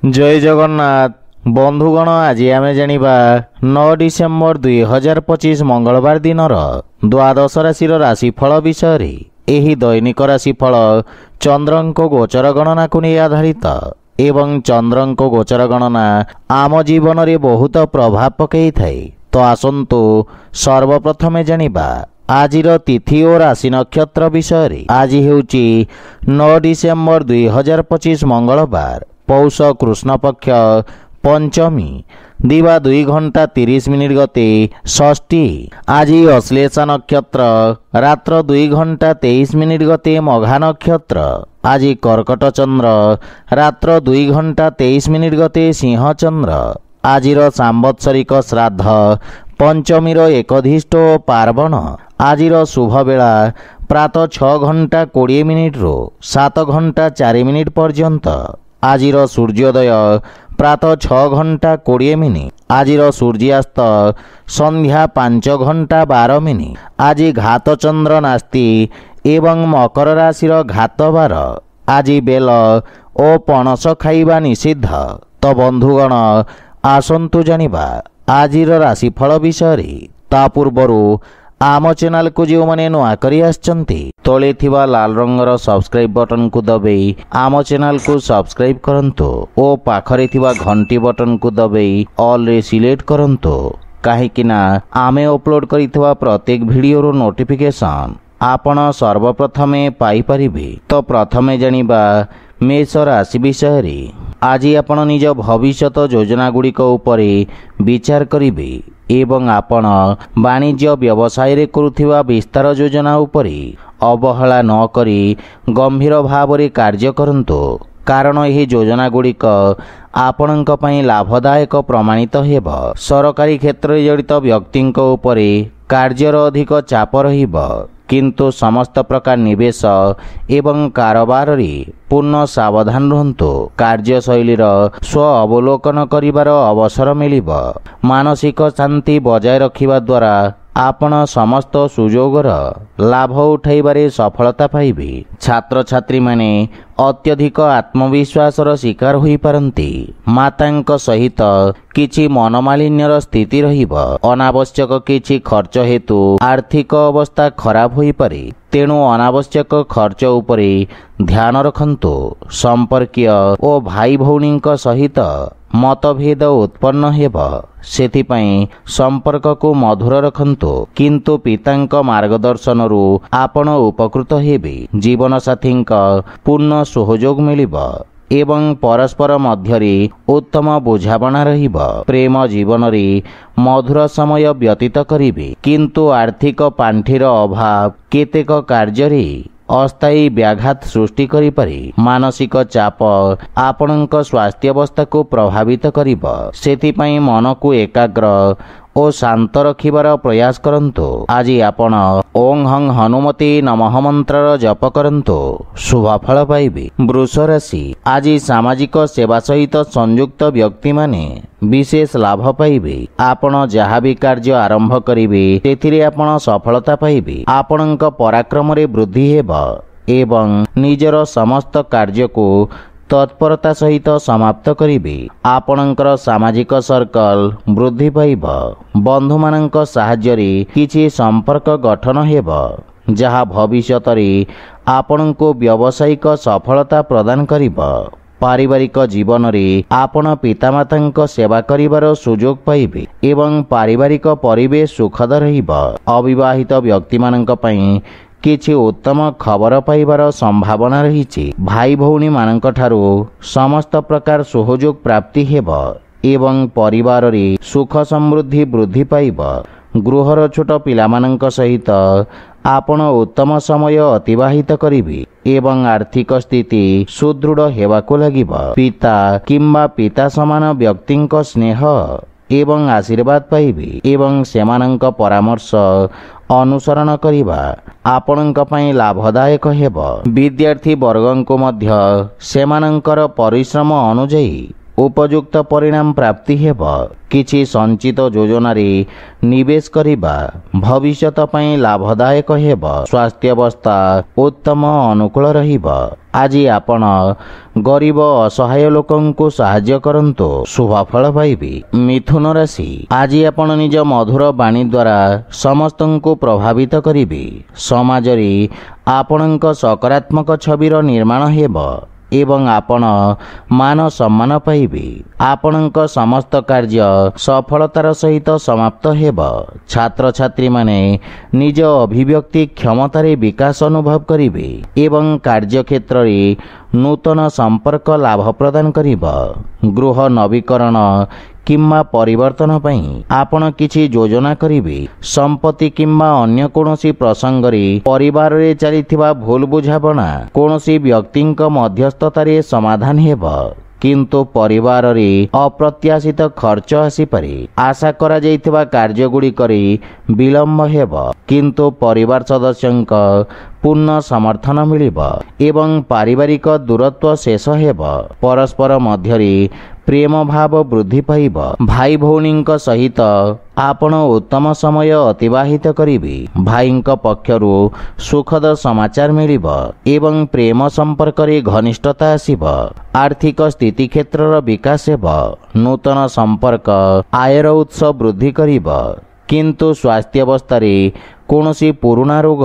जय जगन्नाथ बंधुगण आज आम जानिबा 9 डिसेम्बर 2025 मंगलवार दिन द्वादश राशि राशिफल विषय। एही दैनिक राशिफल चंद्रंको गोचर गणना को नहीं आधारित एवं चंद्रंको गोचर गणना आम जीवन रे बहुत प्रभाव पकई थाए। तो आसंतु सर्वप्रथमे जानिबा आजिर तिथि और राशि नक्षत्र विषय। आज हेउची 9 डिसेम्बर 2025 मंगलवार पौष कृष्ण पक्ष पंचमी दिवा 2 घंटा 30 मिनिट गते षष्ठी। आज अश्लेषा नक्षत्र रात्र 2 घंटा 23 मिनिट गते मघा नक्षत्र। आज कर्कट चंद्र रात्र 2 घंटा 23 मिनिट गते सिंह चंद्र। आजिर सांवत्सरिक श्राद्ध पंचमीर एकधिष्ट और पार्वण। आजिर शुभ बेला प्रातः 6 घंटा 20 मिनिट रो 7 घंटा 4 मिनिट पर्यंत। आजिर सूर्योदय प्रातः 6 घंटा 20 मिनिट। आजिर सूर्यास्त संध्या 5 घंटा 12 मिनिट। आज घात चंद्र नास्ति एवं मकर राशिर घात बार। आज बेल और पणस खाइबा निषिद्ध। तो बंधुगण आसंतु जानिबा आजिर राशिफल विषय। ता पूर्वरु आम चैनल को जो मैंने नुआ करी आछंती तले थिबा लाल रंगर सब्सक्राइब बटन को दबाई आम चैनल को सब्सक्राइब करंतु ओ पाखरे थिबा घंटी बटन को दबाई ऑल रे सिलेक्ट करंतु काहेकि ना आमे अपलोड करिथबा प्रत्येक वीडियो रो नोटिफिकेशन आपण सर्वप्रथमे पाई परिबे। तो प्रथमे जानिबा मेष राशि विषय। आज आपण निज भविष्यत योजना गुड़िक उपरे विचार करिबे एवं आपण वाणिज्य व्यवसाय रे करुथिबा विस्तार योजना उपरे अवहेला न करी गंभीर भाव रे कार्य करंतु कारण यही योजना गुड़िक आपणक पई लाभदायक प्रमाणित हेब। सरकारी क्षेत्र रे जड़ित व्यक्तिंक उपरे कार्यर अधिक चाप रहिब किंतु समस्त प्रकार निवेश एवं कारोबार रे पूर्ण सावधान रहंतु। कार्यशैलीर स्व अवलोकन करिवार अवसर मिलिब। मानसिक शांति बजाय रखिबा द्वारा आपण समस्त सुजोगर लाभ उठाइबारे सफलता पाइबे। छात्र छात्री माने अत्यधिक आत्मविश्वासर शिकार होई पारंती। मातांक सहित किछि मनमालिन्यर स्थिति रहिब। अनावश्यक किछि खर्च हेतु आर्थिक अवस्था खराब होई पारे तेणु अनावश्यक खर्च उपरे ध्यान रखंतु। संपर्कीय ओ भाई भौणींक सहित मतभेद उत्पन्न हेब सेथिपाई संपर्क को मधुर रखंतु किंतु पितांक मार्गदर्शन रु आपण उपकृत हेबे। जीवन साथींक पूर्ण सहयोग मिलिब एवं परस्पर मध्यरे उत्तम बुझाबणा रहिब। प्रेम जीवन रे मधुर समय व्यतीत करिबे किंतु आर्थिक पांठीर अभाव केतेक कार्य रे अस्थायी व्याघात सृष्टि करि पारे। मानसिक चाप आपणक स्वास्थ्य अवस्था को प्रभावित करिब सेथिपाई मन को एकाग्र और शांत रखिबार प्रयास करंतु। आज आपण ओं हं हनुमते नमः मंत्र जप करंतु शुभ फल पाइबे। वृष राशि आज सामाजिक सेवा सहित संयुक्त व्यक्ति माने विशेष लाभ पाइबे। आपण जहा भी कार्य आरंभ करिवे तेथिरे आपण सफलता पाइबे। आपणक पराक्रम रे वृद्धि हेब एवं निजर समस्त कार्य को तत्परता सहित समाप्त करिवे। आपणकर सामाजिक सर्कल वृद्धि पाइब। बंधु मानक साहाय्य रे किछि संपर्क गठन हेब जहा भविष्यत रे आपणको व्यावसायिक सफलता प्रदान करिब। पारिवारिक जीवन रे आपण पितामातांक सेवा करिवार सुयोग पाइबे एवं पारिवारिक परिवेश सुखद रहिब। अविवाहित व्यक्ति मानक पई किछि उत्तम खबर पाइबार संभावना रहिछि। भाई भौणी मानक ठारू समस्त प्रकार सहयोग प्राप्ति हेब एवं परिवार रे सुख समृद्धि वृद्धि पाइब। गृहर छोट पिला मानक सहित आपण उत्तम समय अतिबाहित करिबे एवं आर्थिक स्थिति सुदृढ़ हेबाको लागिब। पिता किंबा पिता समान व्यक्तिंक स्नेह एवं आशीर्वाद पाइबे एवं सेमानंक परामर्श अनुसरण करिबा आपणक पई लाभदायक हेब। विद्यार्थी वर्गंको मध्य सेमानंकर परिश्रम अनुଯାयी ଉପଯୁକ୍ତ ପରିଣାମ ପ୍ରାପ୍ତି ହେବ। କିଛି ସଞ୍ଚିତ ଯୋଜନାରେ ନିବେଶ କରିବା ଭବିଷ୍ୟତ ପାଇଁ ଲାଭଦାୟକ ହେବ। ସ୍ୱାସ୍ଥ୍ୟାବସ୍ଥା ଉତ୍ତମ ଅନୁକୂଳ ରହିବ। ଆଜି ଆପଣ ଗରିବ ଅସହାୟ ଲୋକଙ୍କୁ ସାହାଯ୍ୟ କରନ୍ତୁ, ଶୁଭ ଫଳ ପାଇବେ। ମିଥୁନ ରାଶି, ଆଜି ଆପଣ ନିଜ ମଧୁର ବାଣୀ ଦ୍ୱାରା ସମସ୍ତଙ୍କୁ ପ୍ରଭାବିତ କରିବେ। ସମାଜରେ ଆପଣଙ୍କ ସକାରାତ୍ମକ ଛବିର ନିର୍ମାଣ ହେବ ଏବଂ ଆପଣ ମାନ ସମ୍ମାନ ପାଇବେ। ଆପଣଙ୍କ ସମସ୍ତ କାର୍ଯ୍ୟ ସଫଳତାର ସହିତ ସମାପ୍ତ ହେବ। ଛାତ୍ରଛାତ୍ରୀମାନେ ନିଜ ଅଭିବ୍ୟକ୍ତି କ୍ଷମତାରେ ବିକାଶ ଅନୁଭବ କରିବେ ଏବଂ କାର୍ଯ୍ୟକ୍ଷେତ୍ରରେ ନୂତନ ସମ୍ପର୍କ ଲାଭ ପ୍ରଦାନ କରିବ। ଗୃହ ନବୀକରଣ କିମ୍ବା ପରିବର୍ତ୍ତନ ପାଇଁ ଆପଣ କିଛି ଯୋଜନା କରିବେ। ସମ୍ପତ୍ତି କିମ୍ବା ଅନ୍ୟ କୌଣସି ପ୍ରସଙ୍ଗରେ ପରିବାରରେ ଚାଲିଥିବା ଭୁଲ ବୁଝାମଣା କୌଣସି ବ୍ୟକ୍ତିଙ୍କ ମଧ୍ୟସ୍ଥତାରେ ସମାଧାନ ହେବ, କିନ୍ତୁ ପରିବାରରେ ଅପ୍ରତ୍ୟାଶିତ ଖର୍ଚ୍ଚ ଆସିପାରେ। ଆଶା କରାଯାଇଥିବା କାର୍ଯ୍ୟଗୁଡ଼ିକରେ ବିଳମ୍ବ ହେବ, କିନ୍ତୁ ପରିବାର ସଦସ୍ୟଙ୍କ ପୂର୍ଣ୍ଣ ସମର୍ଥନ ମିଳିବ ଏବଂ ପାରିବାରିକ ଦୂରତ୍ୱ ଶେଷ ହେବ। ପରସ୍ପର ମଧ୍ୟରେ ପ୍ରେମ ଭାବ ବୃଦ୍ଧି ପାଇବ। ଭାଇ ଭଉଣୀଙ୍କ ସହିତ ଆପଣ ଉତ୍ତମ ସମୟ ଅତିବାହିତ କରିବେ। ଭାଇଙ୍କ ପକ୍ଷରୁ ସୁଖଦ ସମାଚାର ମିଳିବ ଏବଂ ପ୍ରେମ ସମ୍ପର୍କରେ ଘନିଷ୍ଠତା ଆସିବ। ଆର୍ଥିକ ସ୍ଥିତି କ୍ଷେତ୍ରର ବିକାଶ ହେବ। ନୂତନ ସମ୍ପର୍କ ଆୟର ଉତ୍ସ ବୃଦ୍ଧି କରିବ, କିନ୍ତୁ ସ୍ୱାସ୍ଥ୍ୟାବସ୍ଥାରେ କୌଣସି ପୁରୁଣା ରୋଗ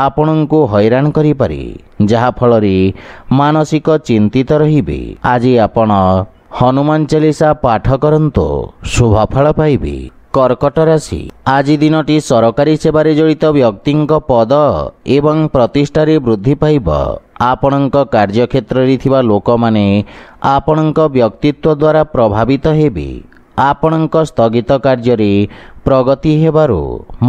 ଆପଣଙ୍କୁ ହଇରାଣ କରିପାରେ, ଯାହାଫଳରେ ମାନସିକ ଚିନ୍ତିତ ରହିବେ। ଆଜି ଆପଣ ହନୁମାନ ଚାଳିଶା ପାଠ କରନ୍ତୁ, ଶୁଭ ଫଳ ପାଇବେ। କର୍କଟ ରାଶି, ଆଜି ଦିନଟି ସରକାରୀ ସେବାରେ ଜଡ଼ିତ ବ୍ୟକ୍ତିଙ୍କ ପଦ ଏବଂ ପ୍ରତିଷ୍ଠାରେ ବୃଦ୍ଧି ପାଇବ। ଆପଣଙ୍କ କାର୍ଯ୍ୟକ୍ଷେତ୍ରରେ ଥିବା ଲୋକମାନେ ଆପଣଙ୍କ ବ୍ୟକ୍ତିତ୍ୱ ଦ୍ୱାରା ପ୍ରଭାବିତ ହେବେ। ଆପଣଙ୍କ ସ୍ଥଗିତ କାର୍ଯ୍ୟରେ ପ୍ରଗତି ହେବାରୁ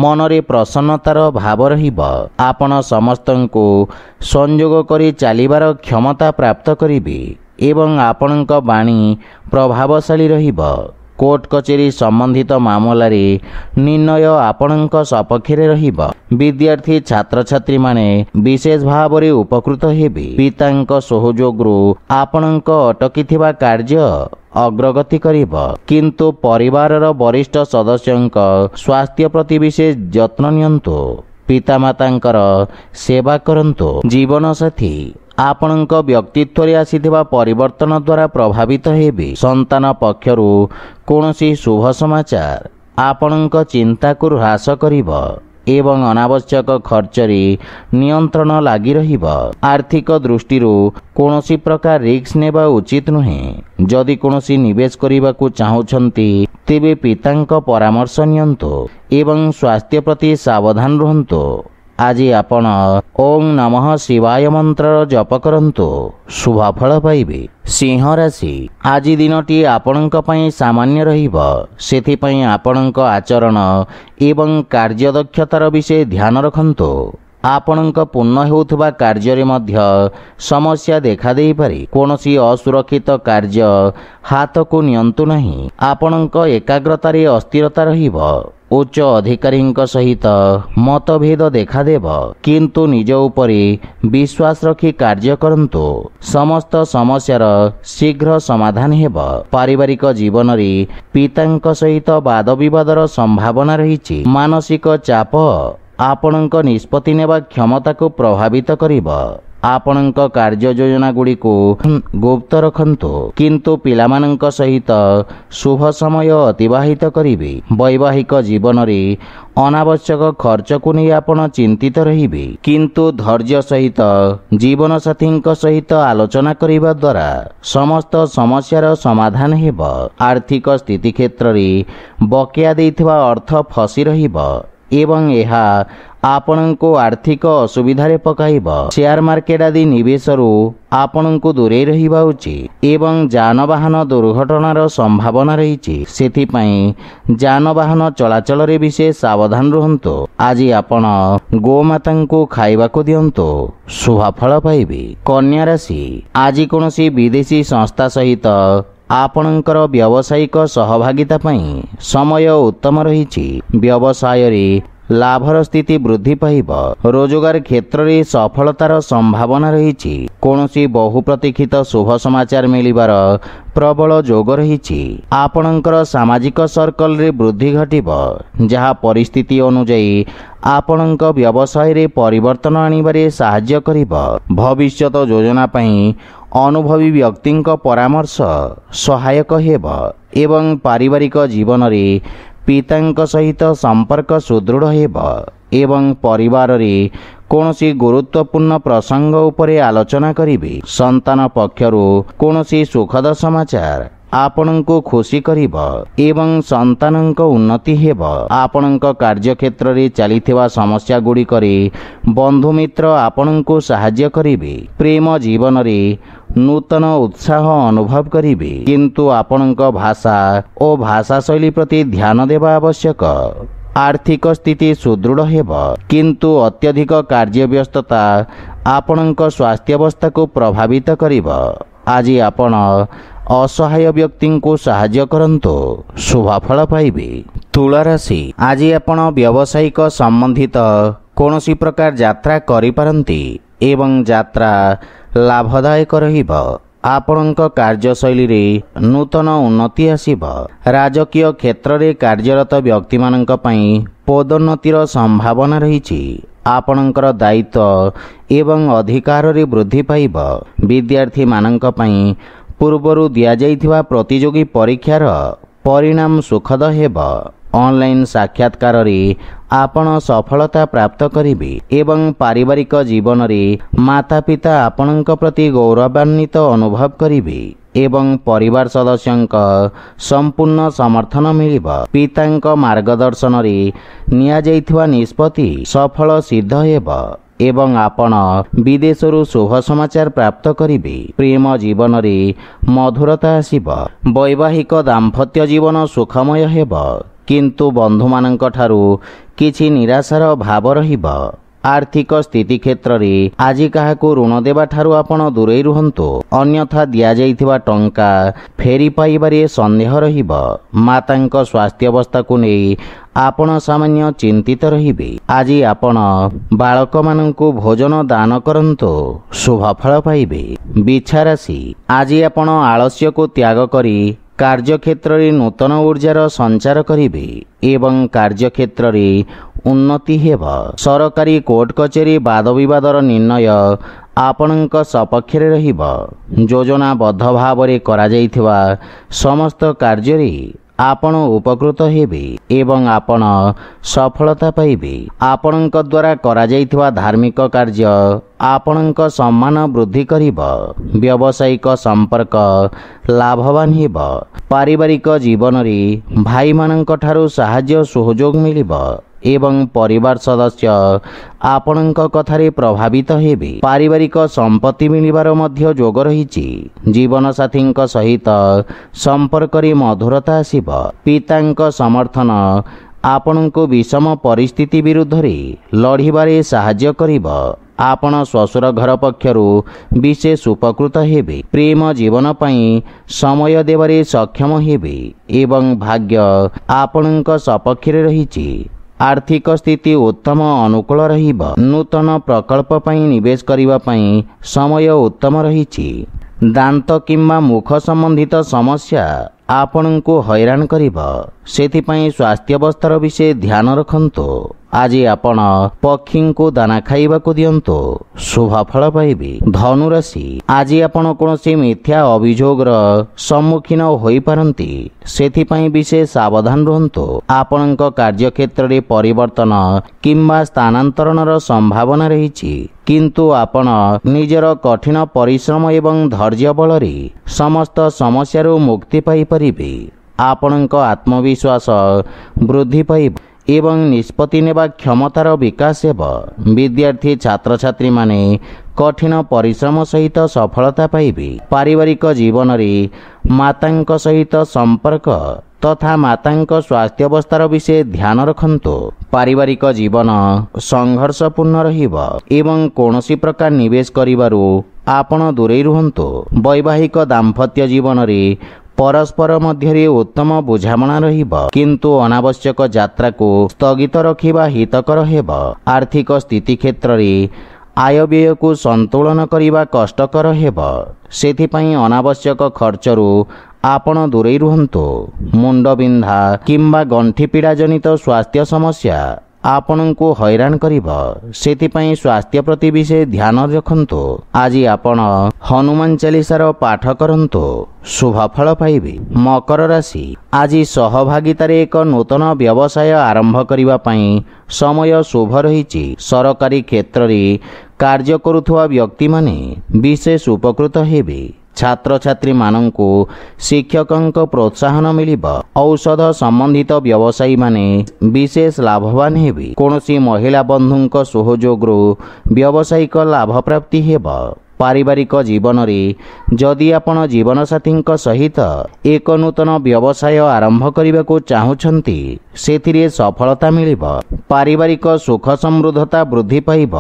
ମନରେ ପ୍ରସନ୍ନତାର ଭାବ ରହିବ। ଆପଣ ସମସ୍ତଙ୍କୁ ସଂଯୋଗ କରି ଚାଲିବାର କ୍ଷମତା ପ୍ରାପ୍ତ କରିବେ ଏବଂ ଆପଣଙ୍କ ବାଣୀ ପ୍ରଭାବଶାଳୀ ରହିବ। କୋର୍ଟ କଚେରୀ ସମ୍ବନ୍ଧିତ ମାମଲାରେ ନିର୍ଣ୍ଣୟ ଆପଣଙ୍କ ସପକ୍ଷରେ ରହିବ। ବିଦ୍ୟାର୍ଥୀ ଛାତ୍ରଛାତ୍ରୀମାନେ ବିଶେଷ ଭାବରେ ଉପକୃତ ହେବେ। ପିତାଙ୍କ ସହଯୋଗରୁ ଆପଣଙ୍କ ଅଟକିଥିବା କାର୍ଯ୍ୟ ଅଗ୍ରଗତି କରିବ, କିନ୍ତୁ ପରିବାରର ବରିଷ୍ଠ ସଦସ୍ୟଙ୍କ ସ୍ୱାସ୍ଥ୍ୟ ପ୍ରତି ବିଶେଷ ଯତ୍ନ ନିଅନ୍ତୁ। ପିତାମାତାଙ୍କର ସେବା କରନ୍ତୁ। ଜୀବନସାଥୀ ଆପଣଙ୍କ ବ୍ୟକ୍ତିତ୍ୱରେ ଆସିଥିବା ପରିବର୍ତ୍ତନ ଦ୍ୱାରା ପ୍ରଭାବିତ ହେବେ। ସନ୍ତାନ ପକ୍ଷରୁ କୌଣସି ଶୁଭ ସମାଚାର ଆପଣଙ୍କ ଚିନ୍ତାକୁ ହ୍ରାସ କରିବ ଏବଂ ଅନାବଶ୍ୟକ ଖର୍ଚ୍ଚରେ ନିୟନ୍ତ୍ରଣ ଲାଗି ରହିବ। ଆର୍ଥିକ ଦୃଷ୍ଟିରୁ କୌଣସି ପ୍ରକାର ରିସ୍କ ନେବା ଉଚିତ ନୁହେଁ। ଯଦି କୌଣସି ନିବେଶ କରିବାକୁ ଚାହୁଁଛନ୍ତି, ତେବେ ପିତାଙ୍କ ପରାମର୍ଶ ନିଅନ୍ତୁ ଏବଂ ସ୍ୱାସ୍ଥ୍ୟ ପ୍ରତି ସାବଧାନ ରୁହନ୍ତୁ। ଆଜି ଆପଣ ଓಂ ନମଃ ଶିବାୟ ମନ୍ତ୍ରର ଜପ କରନ୍ତୁ, ଶୁଭ ଫଳ ପାଇବେ। ସିଂହ ରାଶି, ଆଜି ଦିନଟି ଆପଣଙ୍କ ପାଇଁ ସାମାନ୍ୟ ରହିବ। ସେଥିପାଇଁ ଆପଣଙ୍କ ଆଚରଣ ଏବଂ କାର୍ଯ୍ୟଦକ୍ଷତାର ବିଷୟ ଧ୍ୟାନ ରଖନ୍ତୁ। ଆପଣଙ୍କ ପୂର୍ଣ୍ଣ ହେଉଥିବା କାର୍ଯ୍ୟରେ ମଧ୍ୟ ସମସ୍ୟା ଦେଖାଦେଇପାରେ। କୌଣସି ଅସୁରକ୍ଷିତ କାର୍ଯ୍ୟ ହାତକୁ ନିଅନ୍ତୁ ନାହିଁ। ଆପଣଙ୍କ ଏକାଗ୍ରତାରେ ଅସ୍ଥିରତା ରହିବ। ଉଚ୍ଚ ଅଧିକାରୀଙ୍କ ସହିତ ମତଭେଦ ଦେଖାଦେବ, କିନ୍ତୁ ନିଜ ଉପରେ ବିଶ୍ୱାସ ରଖି କାର୍ଯ୍ୟ କରନ୍ତୁ। ସମସ୍ତ ସମସ୍ୟାର ଶୀଘ୍ର ସମାଧାନ ହେବ। ପାରିବାରିକ ଜୀବନରେ ପିତାଙ୍କ ସହିତ ବାଦବିବାଦର ସମ୍ଭାବନା ରହିଛି। ମାନସିକ ଚାପ ଆପଣଙ୍କ ନିଷ୍ପତ୍ତି ନେବା କ୍ଷମତାକୁ ପ୍ରଭାବିତ କରିବ। ଆପଣଙ୍କ କାର୍ଯ୍ୟ ଯୋଜନାଗୁଡ଼ିକୁ ଗୁପ୍ତ ରଖନ୍ତୁ, କିନ୍ତୁ ପିଲାମାନଙ୍କ ସହିତ ଶୁଭ ସମୟ ଅତିବାହିତ କରିବେ। ବୈବାହିକ ଜୀବନରେ ଅନାବଶ୍ୟକ ଖର୍ଚ୍ଚକୁ ନେଇ ଆପଣ ଚିନ୍ତିତ ରହିବେ, କିନ୍ତୁ ଧୈର୍ଯ୍ୟ ସହିତ ଜୀବନସାଥୀଙ୍କ ସହିତ ଆଲୋଚନା କରିବା ଦ୍ୱାରା ସମସ୍ତ ସମସ୍ୟାର ସମାଧାନ ହେବ। ଆର୍ଥିକ ସ୍ଥିତି କ୍ଷେତ୍ରରେ ବକେୟା ଦେଇଥିବା ଅର୍ଥ ଫସି ରହିବ ଏବଂ ଏହା ଆପଣଙ୍କୁ ଆର୍ଥିକ ଅସୁବିଧାରେ ପକାଇବ। ସେୟାର ମାର୍କେଟ ଆଦି ନିବେଶରୁ ଆପଣଙ୍କୁ ଦୂରେଇ ରହିବା ଉଚିତ ଏବଂ ଯାନବାହନ ଦୁର୍ଘଟଣାର ସମ୍ଭାବନା ରହିଛି। ସେଥିପାଇଁ ଯାନବାହନ ଚଳାଚଳରେ ବିଶେଷ ସାବଧାନ ରୁହନ୍ତୁ। ଆଜି ଆପଣ ଗୋମାତାଙ୍କୁ ଖାଇବାକୁ ଦିଅନ୍ତୁ, ଶୁଭ ଫଳ ପାଇବେ। କନ୍ୟା ରାଶି, ଆଜି କୌଣସି ବିଦେଶୀ ସଂସ୍ଥା ସହିତ ଆପଣଙ୍କର ବ୍ୟବସାୟିକ ସହଭାଗିତା ପାଇଁ ସମୟ ଉତ୍ତମ ରହିଛି। ବ୍ୟବସାୟରେ ଲାଭର ସ୍ଥିତି ବୃଦ୍ଧି ପାଇବ। ରୋଜଗାର କ୍ଷେତ୍ରରେ ସଫଳତାର ସମ୍ଭାବନା ରହିଛି। କୌଣସି ବହୁ ପ୍ରତୀକ୍ଷିତ ଶୁଭ ସମାଚାର ମିଳିବାର ପ୍ରବଳ ଯୋଗ ରହିଛି। ଆପଣଙ୍କର ସାମାଜିକ ସର୍କଲରେ ବୃଦ୍ଧି ଘଟିବ, ଯାହା ପରିସ୍ଥିତି ଅନୁଯାୟୀ ଆପଣଙ୍କ ବ୍ୟବସାୟରେ ପରିବର୍ତ୍ତନ ଆଣିବାରେ ସାହାଯ୍ୟ କରିବ। ଭବିଷ୍ୟତ ଯୋଜନା ପାଇଁ ଅନୁଭବୀ ବ୍ୟକ୍ତିଙ୍କ ପରାମର୍ଶ ସହାୟକ ହେବ ଏବଂ ପାରିବାରିକ ଜୀବନରେ ପିତାଙ୍କ ସହିତ ସମ୍ପର୍କ ସୁଦୃଢ଼ ହେବ ଏବଂ ପରିବାରରେ କୌଣସି ଗୁରୁତ୍ୱପୂର୍ଣ୍ଣ ପ୍ରସଙ୍ଗ ଉପରେ ଆଲୋଚନା କରିବେ। ସନ୍ତାନ ପକ୍ଷରୁ କୌଣସି ସୁଖଦ ସମାଚାର ଆପଣଙ୍କୁ ଖୁସି କରିବ ଏବଂ ସନ୍ତାନଙ୍କ ଉନ୍ନତି ହେବ। ଆପଣଙ୍କ କାର୍ଯ୍ୟକ୍ଷେତ୍ରରେ ଚାଲିଥିବା ସମସ୍ୟା ଗୁଡ଼ିକରେ ବନ୍ଧୁମିତ୍ର ଆପଣଙ୍କୁ ସାହାଯ୍ୟ କରିବେ। ପ୍ରେମ ଜୀବନରେ ନୂତନ ଉତ୍ସାହ ଅନୁଭବ କରିବେ, କିନ୍ତୁ ଆପଣଙ୍କ ଭାଷା ଓ ଭାଷାଶୈଳୀ ପ୍ରତି ଧ୍ୟାନ ଦେବା ଆବଶ୍ୟକ। ଆର୍ଥିକ ସ୍ଥିତି ସୁଦୃଢ଼ ହେବ, କିନ୍ତୁ ଅତ୍ୟଧିକ କାର୍ଯ୍ୟବ୍ୟସ୍ତତା ଆପଣଙ୍କ ସ୍ୱାସ୍ଥ୍ୟାବସ୍ଥାକୁ ପ୍ରଭାବିତ କରିବ। ଆଜି ଆପଣ ଅସହାୟ ବ୍ୟକ୍ତିଙ୍କୁ ସାହାଯ୍ୟ କରନ୍ତୁ, ଶୁଭଫଳ ପାଇବେ। ତୁଳା ରାଶି, ଆଜି ଆପଣ ବ୍ୟବସାୟିକ ସମ୍ବନ୍ଧିତ କୌଣସି ପ୍ରକାର ଯାତ୍ରା କରିପାରନ୍ତି ଏବଂ ଯାତ୍ରା ଲାଭଦାୟକ ରହିବ। ଆପଣଙ୍କ କାର୍ଯ୍ୟଶୈଳୀରେ ନୂତନ ଉନ୍ନତି ଆସିବ। ରାଜକୀୟ କ୍ଷେତ୍ରରେ କାର୍ଯ୍ୟରତ ବ୍ୟକ୍ତିମାନଙ୍କ ପାଇଁ ପଦୋନ୍ନତିର ସମ୍ଭାବନା ରହିଛି। ଆପଣଙ୍କର ଦାୟିତ୍ୱ ଏବଂ ଅଧିକାରରେ ବୃଦ୍ଧି ପାଇବ। ବିଦ୍ୟାର୍ଥୀମାନଙ୍କ ପାଇଁ ପୂର୍ବରୁ ଦିଆଯାଇଥିବା ପ୍ରତିଯୋଗୀ ପରୀକ୍ଷାର ପରିଣାମ ସୁଖଦ ହେବ। ଅନଲାଇନ୍ ସାକ୍ଷାତକାରରେ ଆପଣ ସଫଳତା ପ୍ରାପ୍ତ କରିବେ ଏବଂ ପାରିବାରିକ ଜୀବନରେ ମାତାପିତା ଆପଣଙ୍କ ପ୍ରତି ଗୌରବାନ୍ୱିତ ଅନୁଭବ କରିବେ ଏବଂ ପରିବାର ସଦସ୍ୟଙ୍କ ସମ୍ପୂର୍ଣ୍ଣ ସମର୍ଥନ ମିଳିବ। ପିତାଙ୍କ ମାର୍ଗଦର୍ଶନରେ ନିଆଯାଇଥିବା ନିଷ୍ପତ୍ତି ସଫଳ ସିଦ୍ଧ ହେବ ଏବଂ ଆପଣ ବିଦେଶରୁ ଶୁଭ ସମାଚାର ପ୍ରାପ୍ତ କରିବେ। ପ୍ରେମ ଜୀବନରେ ମଧୁରତା ଆସିବ। ବୈବାହିକ ଦାମ୍ପତ୍ୟ ଜୀବନ ସୁଖମୟ ହେବ, କିନ୍ତୁ ବନ୍ଧୁମାନଙ୍କ ଠାରୁ କିଛି ନିରାଶାର ଭାବ ରହିବ। ଆର୍ଥିକ ସ୍ଥିତି କ୍ଷେତ୍ରରେ ଆଜି କାହାକୁ ଋଣ ଦେବା ଠାରୁ ଆପଣ ଦୂରେଇ ରୁହନ୍ତୁ, ଅନ୍ୟଥା ଦିଆଯାଇଥିବା ଟଙ୍କା ଫେରି ପାଇବାରେ ସନ୍ଦେହ ରହିବ। ମାତାଙ୍କ ସ୍ୱାସ୍ଥ୍ୟାବସ୍ଥାକୁ ନେଇ ଆପଣ ସାମାନ୍ୟ ଚିନ୍ତିତ ରହିବେ। ଆଜି ଆପଣ ବାଳକମାନଙ୍କୁ ଭୋଜନ ଦାନ କରନ୍ତୁ, ଶୁଭଫଳ ପାଇବେ। ବିଛା ରାଶି, ଆଜି ଆପଣ ଆଳସ୍ୟକୁ ତ୍ୟାଗ କରି କାର୍ଯ୍ୟକ୍ଷେତ୍ରରେ ନୂତନ ଊର୍ଜାର ସଞ୍ଚାର କରିବେ ଏବଂ କାର୍ଯ୍ୟକ୍ଷେତ୍ରରେ ଉନ୍ନତି ହେବ। ସରକାରୀ କୋର୍ଟ କଚେରୀ ବାଦବିବାଦର ନିର୍ଣ୍ଣୟ ଆପଣଙ୍କ ସପକ୍ଷରେ ରହିବ। ଯୋଜନାବଦ୍ଧ ଭାବରେ କରାଯାଇଥିବା ସମସ୍ତ କାର୍ଯ୍ୟରେ ଆପଣ ଉପକୃତ ହେବେ ଏବଂ ଆପଣ ସଫଳତା ପାଇବେ। ଆପଣଙ୍କ ଦ୍ୱାରା କରାଯାଇଥିବା ଧାର୍ମିକ କାର୍ଯ୍ୟ ଆପଣଙ୍କ ସମ୍ମାନ ବୃଦ୍ଧି କରିବ। ବ୍ୟବସାୟିକ ସମ୍ପର୍କ ଲାଭବାନ ହେବ। ପାରିବାରିକ ଜୀବନରେ ଭାଇମାନଙ୍କ ଠାରୁ ସାହାଯ୍ୟ ସହଯୋଗ ମିଳିବ ଏବଂ ପରିବାର ସଦସ୍ୟ ଆପଣଙ୍କ କଥାରେ ପ୍ରଭାବିତ ହେବେ। ପାରିବାରିକ ସମ୍ପତ୍ତି ମିଳିବାର ମଧ୍ୟ ଯୋଗ ରହିଛି। ଜୀବନସାଥୀଙ୍କ ସହିତ ସମ୍ପର୍କରେ ମଧୁରତା ଆସିବ। ପିତାଙ୍କ ସମର୍ଥନ ଆପଣଙ୍କୁ ବିଷମ ପରିସ୍ଥିତି ବିରୁଦ୍ଧରେ ଲଢ଼ିବାରେ ସାହାଯ୍ୟ କରିବ। ଆପଣ ଶ୍ୱଶୁର ଘର ପକ୍ଷରୁ ବିଶେଷ ଉପକୃତ ହେବେ। ପ୍ରେମ ଜୀବନ ପାଇଁ ସମୟ ଦେବାରେ ସକ୍ଷମ ହେବେ ଏବଂ ଭାଗ୍ୟ ଆପଣଙ୍କ ସପକ୍ଷରେ ରହିଛି। ଆର୍ଥିକ ସ୍ଥିତି ଉତ୍ତମ ଅନୁକୂଳ ରହିବ। ନୂତନ ପ୍ରକଳ୍ପ ପାଇଁ ନିବେଶ କରିବା ପାଇଁ ସମୟ ଉତ୍ତମ ରହିଛି। ଦାନ୍ତ କିମ୍ବା ମୁଖ ସମ୍ବନ୍ଧିତ ସମସ୍ୟା ଆପଣଙ୍କୁ ହଇରାଣ କରିବ, ସେଥିପାଇଁ ସ୍ୱାସ୍ଥ୍ୟାବସ୍ଥାର ବିଷୟ ଧ୍ୟାନ ରଖନ୍ତୁ। ଆଜି ଆପଣ ପକ୍ଷୀଙ୍କୁ ଦାନା ଖାଇବାକୁ ଦିଅନ୍ତୁ, ଶୁଭଫଳ ପାଇବେ। ଧନୁରାଶି, ଆଜି ଆପଣ କୌଣସି ମିଥ୍ୟା ଅଭିଯୋଗର ସମ୍ମୁଖୀନ ହୋଇପାରନ୍ତି, ସେଥିପାଇଁ ବିଶେଷ ସାବଧାନ ରୁହନ୍ତୁ। ଆପଣଙ୍କ କାର୍ଯ୍ୟକ୍ଷେତ୍ରରେ ପରିବର୍ତ୍ତନ କିମ୍ବା ସ୍ଥାନାନ୍ତରଣର ସମ୍ଭାବନା ରହିଛି, କିନ୍ତୁ ଆପଣ ନିଜର କଠିନ ପରିଶ୍ରମ ଏବଂ ଧୈର୍ଯ୍ୟ ବଳରେ ସମସ୍ତ ସମସ୍ୟାରୁ ମୁକ୍ତି ପାଇପାରିବେ। ଆପଣଙ୍କ ଆତ୍ମବିଶ୍ୱାସ ବୃଦ୍ଧି ପାଇବ ଏବଂ ନିଷ୍ପତ୍ତି ନେବା କ୍ଷମତାର ବିକାଶ ହେବ। ବିଦ୍ୟାର୍ଥୀ ଛାତ୍ରଛାତ୍ରୀମାନେ କଠିନ ପରିଶ୍ରମ ସହିତ ସଫଳତା ପାଇବେ। ପାରିବାରିକ ଜୀବନରେ ମାତାଙ୍କ ସହିତ ସମ୍ପର୍କ ତଥା ମାତାଙ୍କ ସ୍ୱାସ୍ଥ୍ୟାବସ୍ଥାର ବିଷୟ ଧ୍ୟାନ ରଖନ୍ତୁ। ପାରିବାରିକ ଜୀବନ ସଂଘର୍ଷପୂର୍ଣ୍ଣ ରହିବ ଏବଂ କୌଣସି ପ୍ରକାର ନିବେଶ କରିବାରୁ ଆପଣ ଦୂରେଇ ରୁହନ୍ତୁ। ବୈବାହିକ ଦାମ୍ପତ୍ୟ ଜୀବନରେ परस्पर मध्य उत्तम बुझामणा रहिब किंतु अनावश्यक यात्रा को स्थगित रखिबा हितकर हेब। आर्थिक स्थिति क्षेत्र में आय व्यय को संतुलन करने कष्टकर हेब। सेथिपाई अनावश्यक खर्चरू आपण दूरे रुहंतु। मुंडबिंधा किंबा गंठी पीड़ा जनित स्वास्थ्य समस्या आपण को हैरान करिब। सेथिपाई स्वास्थ्य प्रति विशेष ध्यान रखंतु। आज आपण हनुमान चालीसार पाठ करंतु, शुभ फल पाइबे। मकर राशि आज सहभागितार एक नूतन व्यवसाय आरंभ करिबा पई समय शुभ रहिछि। सरकारी क्षेत्र में कार्य करुथुवा व्यक्ति माने विशेष उपकृत हेबे। छात्र छात्री मानंकु शिक्षकंक प्रोत्साहन मिलिब। औषध संबंधित व्यवसायी माने विशेष लाभवान हेबे। कोनोसी महिला बंधुंक सहयोगरु व्यावसायिक लाभ प्राप्ति हेब। पारिवारिक जीवन रे जदि आपण जीवन साथींक सहित एक नूतन व्यवसाय आरंभ करने को चाहुछंती सेथिरे सफलता मिलिब। पारिवारिक सुख समृद्धता वृद्धि पाइब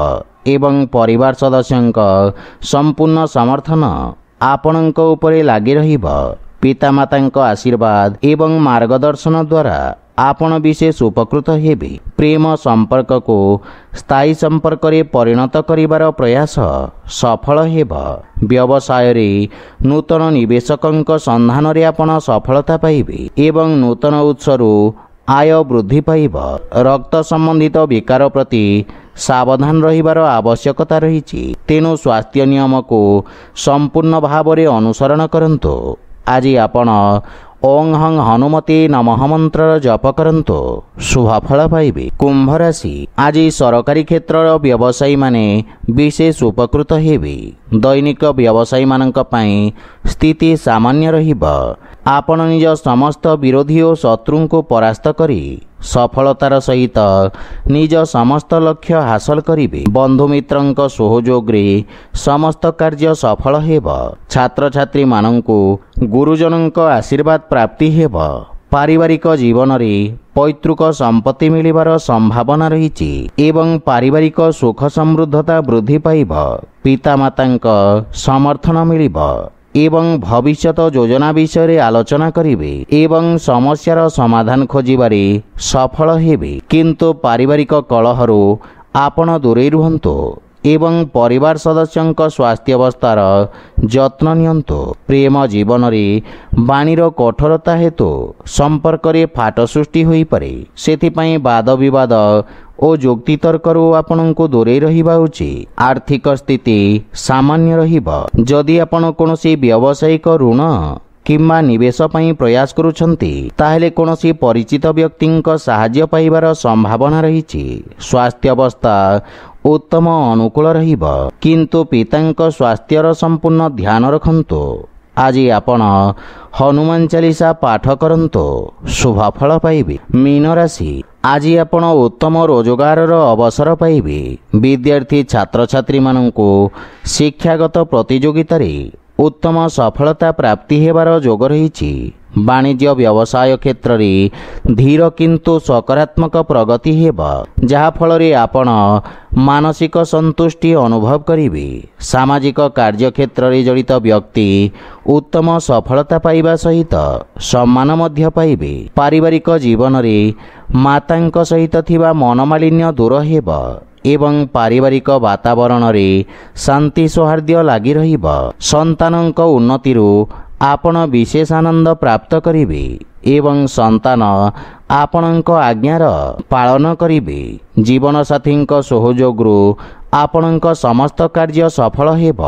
एवं परिवार सदस्यंक संपूर्ण समर्थन आपणक उपरे लागी रहिब। पितामातांक आशीर्वाद एवं मार्गदर्शन द्वारा आपण विशेष उपकृत हेबे। प्रेम संपर्क को स्थायी संपर्क रे परिणत करिवार प्रयास सफल हेब। व्यवसाय रे नूतन निवेशकंक संधान रे आपण सफलता पाइबे एवं नूतन उत्सरू आय वृद्धि पाइब। रक्त संबंधित विकार प्रति सावधान रहिबार आवश्यकता रहिछि। तेणु स्वास्थ्य नियम को संपूर्ण भाव रे अनुसरण करंतु। आज आपण ओं हं हनुमते नमः मंत्र जप करंतु, शुभ फल पाइबे। कुंभ राशि आज सरकारी क्षेत्र व्यवसायी माने विशेष उपकृत हेबे। दैनिक व्यवसायी मानक पई स्थिति सामान्य रहिब। आपण निज समस्त विरोधी और शत्रु को परास्त करी सफलतार सहित निज समस्त लक्ष्य हासिल करिवे। बंधु मित्रंक सहयोग रे समस्त कार्य सफल हेब। छात्र छात्री मानंकु गुरुजनंक आशीर्वाद प्राप्ति हेब। पारिवारिक जीवन रे पैतृक संपत्ति मिलिबार संभावना रहिछि एवं पारिवारिक सुख समृद्धता वृद्धि पाइब। पितामातांक समर्थन मिलिब एवं भविष्यत योजना विषय रे आलोचना करिवे एवं समस्यार समाधान खोजिबारे सफल हेबे। किंतु पारिवारिक कलहरु आपण दूरे रुहंतु एवं परिवार सदस्यंक स्वास्थ्य अवस्थार जत्न नियंतु। प्रेम जीवन रे बाणीर कठोरता हेतु संपर्क रे फाट सृष्टि होई पारे। सेथिपाई वाद विवाद ओ जुक्ति तर्करू आपणको दूरे रहिबा उचित। आर्थिक स्थिति सामान्य रहिब। जदि आपण कोनोसी व्यावसायिक ऋण किंबा निवेश पई प्रयास करुछंती ताहेले कोनोसी परिचित व्यक्तिंक सहाय्य पाइबार संभावना रहिछि। स्वास्थ्य अवस्था उत्तम अनुकूल रहिब किंतु पितांक स्वास्थ्यर संपूर्ण ध्यान रखंतु। आज आपण हनुमान चालीसा पाठ करंतु, शुभ फल पाइबे। मीन राशि आज आपण उत्तम रोजगार अवसर पाइबे। विद्यार्थी छात्र छात्री मानंको शिक्षागत प्रतियोगिता रे उत्तम सफलता प्राप्ति हेबार योग रहिछि। वाणिज्य व्यवसाय क्षेत्र रे धीर किंतु सकारात्मक प्रगति हेब, जहा फल रे आपण मानसिक संतुष्टि अनुभव करिवे। सामाजिक कार्य क्षेत्र रे जड़ित व्यक्ति उत्तम सफलता पाइबा सहित सम्मान मध्य पाइबे। पारिवारिक जीवन रे मातांक सहित थिबा मनमालिन्य दूर हेब एवं पारिवारिक वातावरण रे शांति सौहार्द्य लागी रहिब। संतानंक उन्नतिरु आपण विशेष आनंद प्राप्त करिवे एवं संतान आपणक आज्ञार पालन करिवे। जीवन साथींक सहयोगरु आपणक समस्त कार्य सफल हेब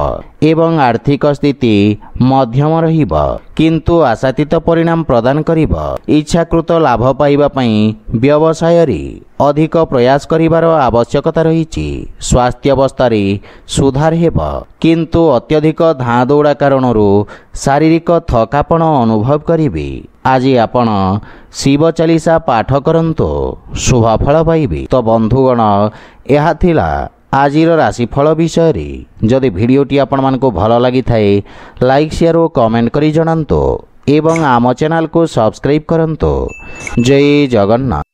एवं आर्थिक स्थिति मध्यम रहिब किंतु आशातीत परिणाम प्रदान करिब। इच्छाकृत लाभ पाइबा पई व्यवसाय रे अधिक प्रयास करिवार आवश्यकता रहिछि। स्वास्थ्य अवस्था रे सुधार हेब किंतु अत्यधिक धाँ दौड़ा कारणरू शारीरिक थकापन अनुभव करिवे। आज आपण शिव चालीसा पाठ करंतु, शुभ फल पाइबे। तो बंधुगण यह थिला आजिर राशिफल विषय रे। जदि भिडियोटी आपण मानको भल लागि थाए लाइक शेयर और कमेंट करी जणांतु एवं आम चैनल को सब्सक्राइब करंतु। जय जगन्नाथ।